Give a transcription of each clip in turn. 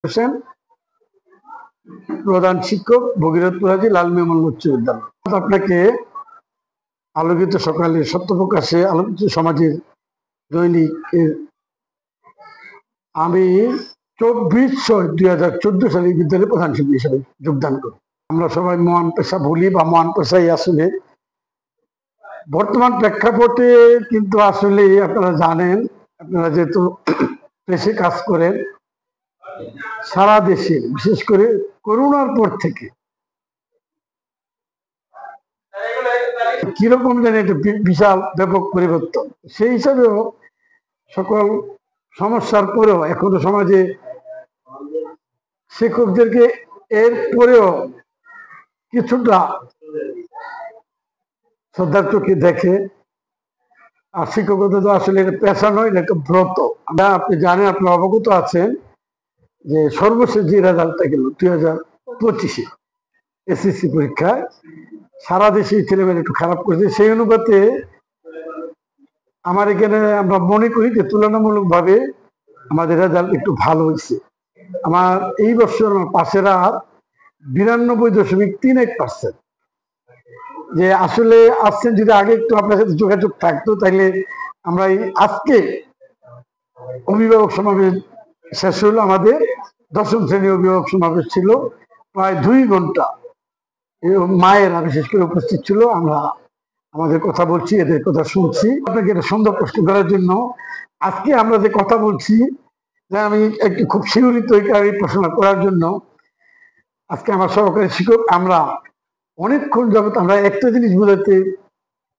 হোসেন, প্রধান শিক্ষক, ভগীরথপুর হাজী লাল মেমোরিয়াল উচ্চ বিদ্যালয়। আপনাকে আলোকিত সকালে সত্যপ্রকাশে আলোকিত সমাজের দৈনিক আমি 24/6/2014 সালে বিদ্যালয়ের প্রধান শিক্ষক হিসেবে যোগদান করি। আমরা সবাই মহান পেশা বলি বা মহান পেশাই আসলে বর্তমান প্রেক্ষাপটে কিন্তু আসলে আপনারা জানেন, আপনারা যেহেতু দেশে কাজ করেন, সারা দেশে বিশেষ করে করোনার পর থেকে কিরকম জানি একটা বিশাল ব্যাপক পরিবর্তন। সেই হিসাবেও সকল সমস্যার পরেও এখনো সমাজে শিক্ষকদেরকে এর পরেও কিছুটা শ্রদ্ধার চোখে দেখে। আর শিক্ষকতা তো আসলে এটা পেশা নয়, এটা একটা ব্রত। আপনি জানেন, আপনি অবগত আছেন যে সর্বশেষ যে রেজাল্টটা গেল 2025-এ এসএসসি পরীক্ষায় সারা দেশে ছেলেমেয়েরা একটু খারাপ করেছে। সেই অনুপাতে আমার এখানে আমরা মনে করি যে তুলনামূলকভাবে আমাদের রেজাল্ট একটু ভালো হয়েছে। আমার এই বছর আমার পাশেরা 92.31%। যে আসলে আসছেন, যদি আগে একটু আপনার সাথে যোগাযোগ থাকতো তাইলে আমরা আজকে অভিভাবক সমাবেশ শেষ হলো, আমাদের 10ম শ্রেণী অভিভাবক সমাবেশ ছিল, প্রায় 2 ঘন্টা মায়েরা বিশেষ করে উপস্থিত ছিল। আমরা আমাদের কথা বলছি, এদের কথা শুনছি। আপনাকে এটা সন্দেহ প্রশ্ন করার জন্য আজকে আমরা যে কথা বলছি, আমি একটু খুব শিহরিত এই প্রশ্ন করার জন্য আজকে আমার সহকারী শিক্ষক আমরা অনেকক্ষণ যাবত আমরা একটা জিনিস বোঝাতে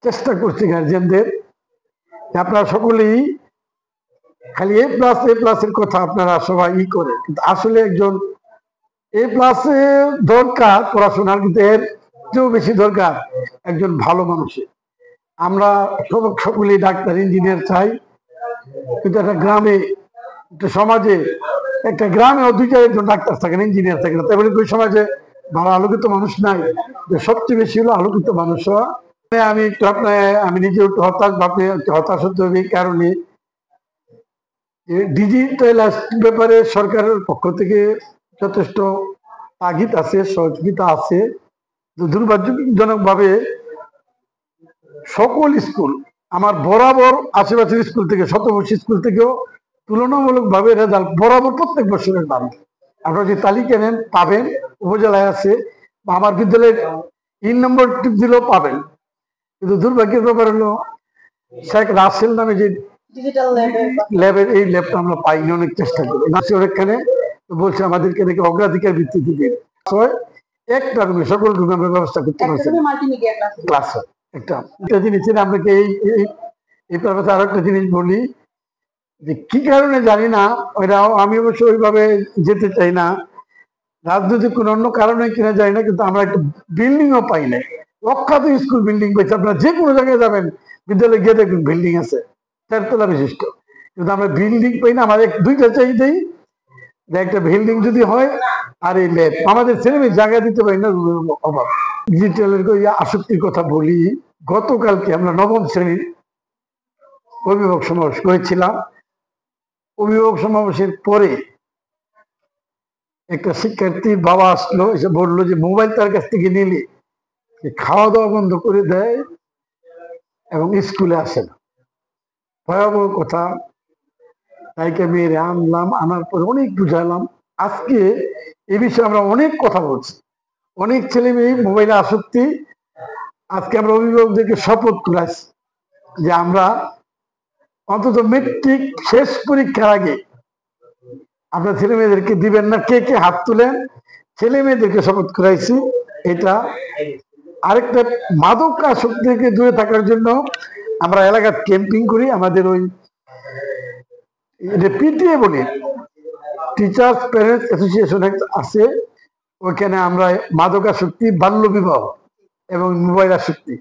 চেষ্টা করছি গার্জিয়ানদের, আপনারা সকলেই খালি A+এর কথা আপনারা সবাই করেন, কিন্তু আসলে একজন A+ দরকার পড়াশোনার, কিন্তু এর চেয়েও বেশি দরকার একজন ভালো মানুষের। আমরা সকলেই ডাক্তার, ইঞ্জিনিয়ার চাই, কিন্তু একটা গ্রামে, একটা সমাজে, একটা গ্রামে 2-4 একজন ডাক্তার থাকেন, ইঞ্জিনিয়ার থাকেন, তাই বলে ওই সমাজে ভালো আলোকিত মানুষ নাই। যে সবচেয়ে বেশি হলো আলোকিত মানুষ হওয়া। আমি নিজে একটু হতাশ, ভাবতে হতাশ হতে হবে এই কারণে ডিজিটাল ব্যাপারে সরকারের পক্ষ থেকে যথেষ্ট তাগিদ আছে, সহযোগিতা আছে। দুর্ভাগ্যজনক ভাবে সকল স্কুল, আমার বরাবর আশেপাশের স্কুল থেকে, শতবর্ষী স্কুল থেকেও তুলনামূলক ভাবে রেজাল্ট বরাবর প্রত্যেক বছরের দাম। আপনারা যে তালিকা নেন পাবেন, উপজেলায় আছে, বা আমার বিদ্যালয়ের ইন নম্বর টিপ দিলেও পাবেন। কিন্তু দুর্ভাগ্যের ব্যাপার হলো শেখ রাসেল নামে যে ল্যাবের, এই ল্যাবটা আমরা পাইনি, অনেক চেষ্টা করি। ওখানে বলছে আমাদেরকে নাকি অগ্রাধিকার ভিত্তিতে দিন, একটা রুমে, সকল রুমে আমরা ব্যবস্থা করতে পারছি ক্লাস হয় একটা জিনিস। আপনাকে এই ব্যাপারে আরো একটা জিনিস বলি, যে কি কারণে জানি না, ওইটাও আমি অবশ্য ওইভাবে যেতে চাই না, রাজনৈতিক কোন অন্য কারণে কিনা যায় না, কিন্তু আমরা একটা বিল্ডিংও পাই না। অখ্যাত স্কুল বিল্ডিং পেয়েছি, আপনারা যে কোনো জায়গায় যাবেন, বিদ্যালয়ে গিয়ে দেখবেন বিল্ডিং আছে 4 তলা বিশিষ্ট, কিন্তু আমরা বিল্ডিং পাই না। আমাদের 2টা চাইতেই, যে একটা বিল্ডিং যদি হয় আর এই ল্যাব, আমাদের ছেলেমেয়ে জায়গা দিতে পারি না, অভাব। ডিজিটালের আসক্তির কথা বলি, গতকালকে আমরা 9ম শ্রেণীর অভিভাবক সমাবেশ করেছিলাম। অভিভাবক সমাবেশের পরে একটা শিক্ষার্থীর বাবা আসলো, এসে বললো যে মোবাইল তার কাছ থেকে নিলে খাওয়া দাওয়া বন্ধ করে দেয় এবং স্কুলে আসে না। ভয়াবহ কথা। তাইকে মেয়েরে আনলাম, আনার পরে অনেক বুঝালাম। আজকে এ বিষয়ে আমরা অনেক কথা বলছি, অনেক ছেলে মেয়ে মোবাইলে আসক্তি। আজকে আমরা অভিভাবকদেরকে শপথ করাইছি যে আমরা অন্তত মেট্রিক শেষ পরীক্ষার আগে আপনার ছেলে মেয়েদেরকে দিবেন না। কে কে হাত তুলেন? ছেলে মেয়েদেরকে শপথ করাইছি। এটা আরেকটা, মাদক আসক্তি থেকে দূরে থাকার জন্য আমরা এলাকার ক্যাম্পিং করি। আমাদের ওই পিটিএ বলে টিচার্স প্যারেন্টস অ্যাসোসিয়েশন আছে, ওইখানে আমরা মাদক আসক্তি, বাল্য বিবাহ এবং মোবাইল আসক্তি,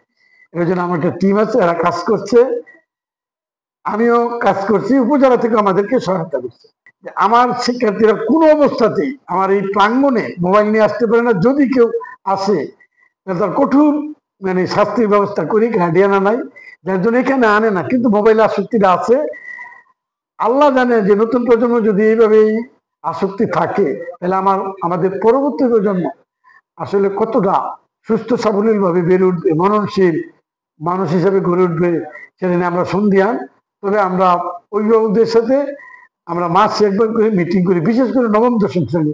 এর জন্য আমার একটা টিম আছে, এরা কাজ করছে, আমিও কাজ করছি। উপজেলা থেকে আমাদেরকে সহায়তা করছে। আমার শিক্ষার্থীরা কোনো অবস্থাতেই আমার এই প্রাঙ্গণে মোবাইল নিয়ে আসতে পারে না। যদি কেউ আসে তার কঠোর শাস্তির ব্যবস্থা করি, গার্ডিয়ানা নাই, যার জন্য এখানে আনে না। কিন্তু মোবাইল আসক্তিটা আছে। আল্লাহ জানে যে নতুন প্রজন্ম যদি এইভাবে আসক্তি থাকে, তাহলে আমাদের পরবর্তী প্রজন্ম আসলে কতটা সুস্থ সাবলীল ভাবে বেড়ে উঠবে, মননশীল মানুষ হিসেবে গড়ে উঠবে, সেদিনে আমরা সন্ধিয়ান। তবে আমরা অভিভাবকদের সাথে আমরা মাসে একবার করে মিটিং করি, বিশেষ করে নবম দশম শ্রেণী